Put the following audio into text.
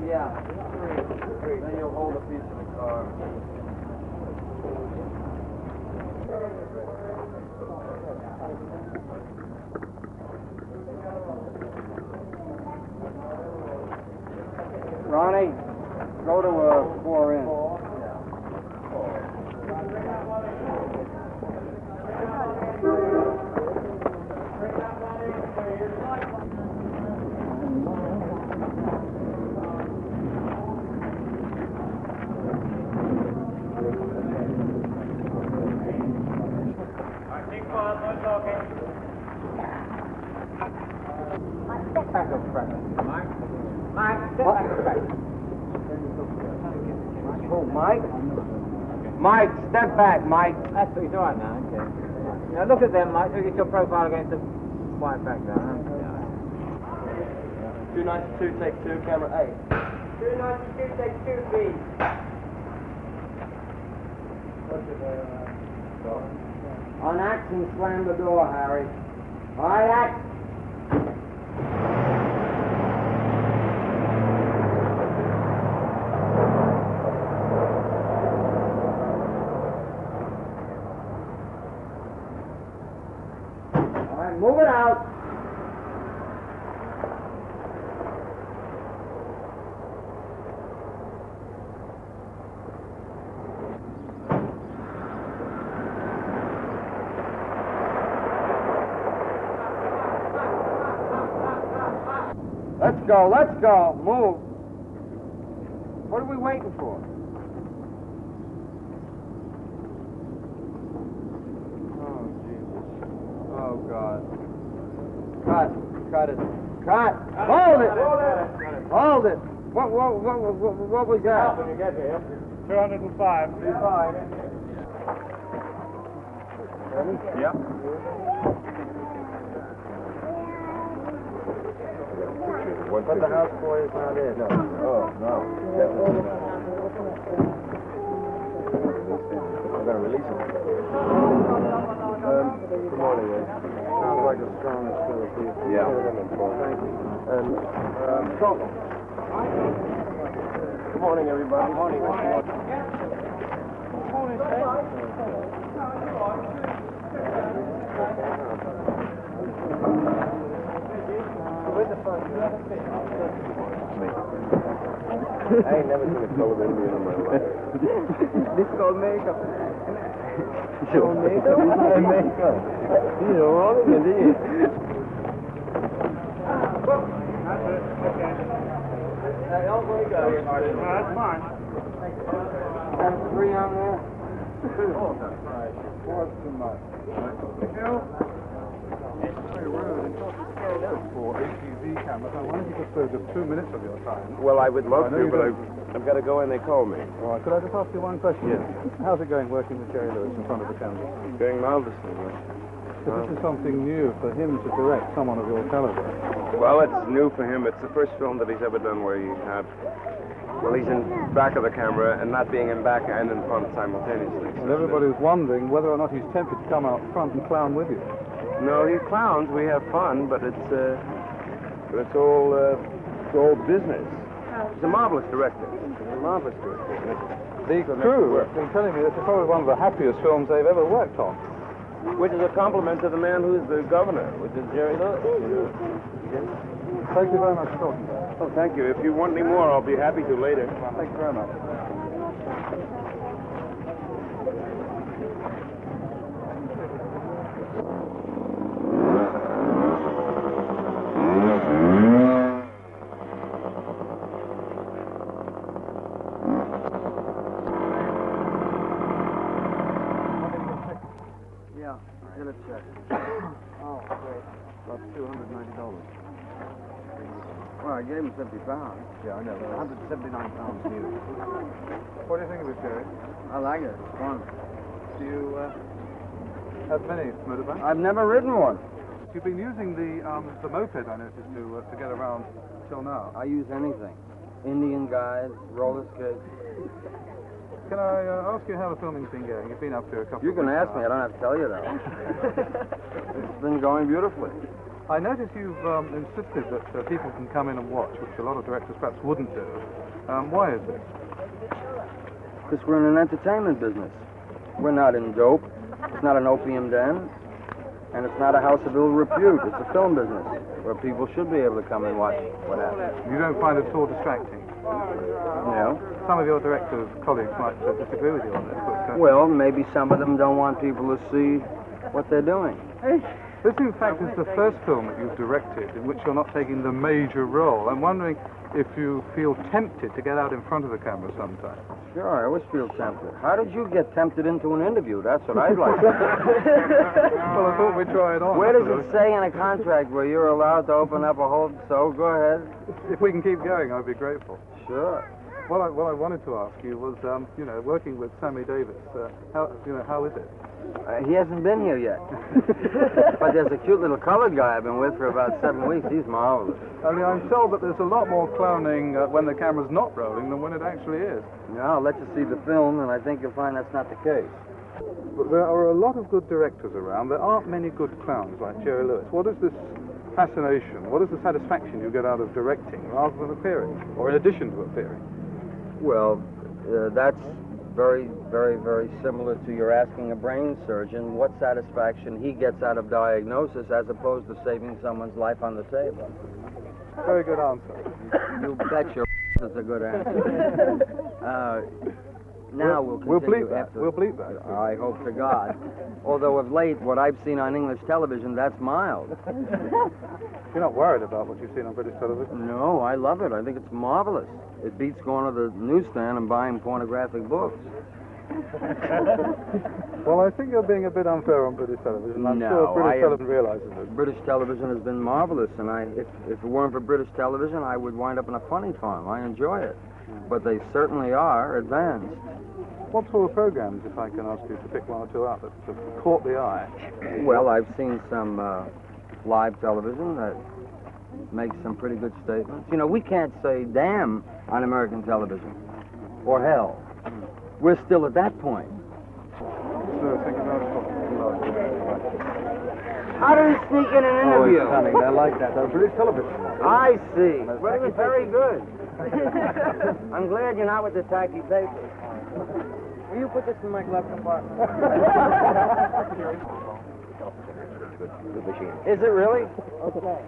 Yeah. Then you'll hold a piece of the car. Ronnie, go to 4 in. Step back up front. Mike, step back up front. Oh, Mike? Mike, step back, Mike. That's what he's all right now, okay. Now look at them, Mike, so you get your profile against the white background. 292, take 2, camera A. 292, take 2B. On action, slam the door, Harry. All right, act. All right, move it out. Let's go. Move. What are we waiting for? Oh, Jesus. Oh, God. Cut it. Cut. Hold it. Hold it. What was that? When you get here. 205. 205. Yep. But the houseboy is not in. No. Oh, no. Definitely not. I'm going to release him. Good morning, Ed. Sounds like a strong facility. Yeah. Thank you. And, trouble. Good morning, everybody. Good morning. Good morning, I ain't never seen a colored Indian in my life. This is called makeup. Called makeup? Makeup. You know, wrong indeed. That's it. Okay. Don't break up. That's fine. That's 3 on there. Oh, that's right. 4's too much. For ATV cameras, I wonder if you could spare just 2 minutes of your time. Well, I would love to, but I've got to go in. They call me. All right, could I just ask you one question? Yes. How's it going working with Jerry Lewis in front of the camera? Going marvelously. Because this is something new for him to direct someone of your caliber. Well, it's new for him. It's the first film that he's ever done where he's in back of the camera and not being in back and in front simultaneously. And everybody's wondering whether or not he's tempted to come out front and clown with you. No, he clowns. We have fun, but it's all business. He's a marvelous director. The crew have been telling me this is probably one of the happiest films they've ever worked on. Which is a compliment to the man who's the governor, which is Jerry Lewis. Thank you very much for talking to us. Oh, thank you. If you want any more, I'll be happy to later. Thank you very much. Get a check. Oh, great. About $290. Well, I gave him 50 pounds. Yeah, I know. 179 pounds new. What do you think of it, Jerry? I like it. It's fun. Do you have many motorbikes? I've never ridden one. You've been using the moped, I noticed, to get around till now. I use anything. Indian guides, roller skates. Can I ask you how the filming's been going? You've been up here a couple You of can weeks ask now. me, I don't have to tell you though. It's been going beautifully. I notice you've insisted that people can come in and watch, which a lot of directors perhaps wouldn't do. Why is this? Because we're in an entertainment business. We're not in dope. It's not an opium den. And it's not a house of ill repute. It's a film business where people should be able to come and watch what happens. You don't find it at all distracting? No. Some of your directors' colleagues might disagree with you on this, but... Well, maybe some of them don't want people to see what they're doing. This, in fact, is the first film that you've directed in which you're not taking the major role. I'm wondering if you feel tempted to get out in front of the camera sometime. Sure, I always feel tempted. How did you get tempted into an interview? That's what I'd like to know. Well, I thought we'd try it on. Where does it say in a contract where you're allowed to open up a whole... So, go ahead. If we can keep going, I'd be grateful. Sure. What I wanted to ask you was, working with Sammy Davis, how is it? He hasn't been here yet. But there's a cute little colored guy I've been with for about 7 weeks. He's marvelous. Only I'm told that there's a lot more clowning when the camera's not rolling than when it actually is. Yeah, I'll let you see the film, and I think you'll find that's not the case. But there are a lot of good directors around. There aren't many good clowns like Jerry Lewis. What is this fascination? What is the satisfaction you get out of directing rather than appearing, or in addition to appearing? Well, that's very, very, very similar to your asking a brain surgeon what satisfaction he gets out of diagnosis as opposed to saving someone's life on the table. Very good answer. You bet your that's a good answer. Now we'll continue after. We'll bleep that. I hope to God. Although of late, what I've seen on English television, that's mild. You're not worried about what you've seen on British television? No, I love it. I think it's marvelous. It beats going to the newsstand and buying pornographic books. Well, I think you're being a bit unfair on British television. I'm No, sure British television realizes it. British television has been marvelous, and if it weren't for British television, I would wind up in a funny farm. I enjoy it. But they certainly are advanced. What sort of programs, if I can ask you to pick one or two out, that have caught the eye? Well, I've seen some live television that makes some pretty good statements. You know, we can't say damn on American television, or hell. We're still at that point. So, thank you very much. How did he sneak in an interview? Oh, stunning. They like that. That's British television. I see. But it was very good. I'm glad you're not with the tacky papers. Will you put this in my glove compartment? Is it really? Okay.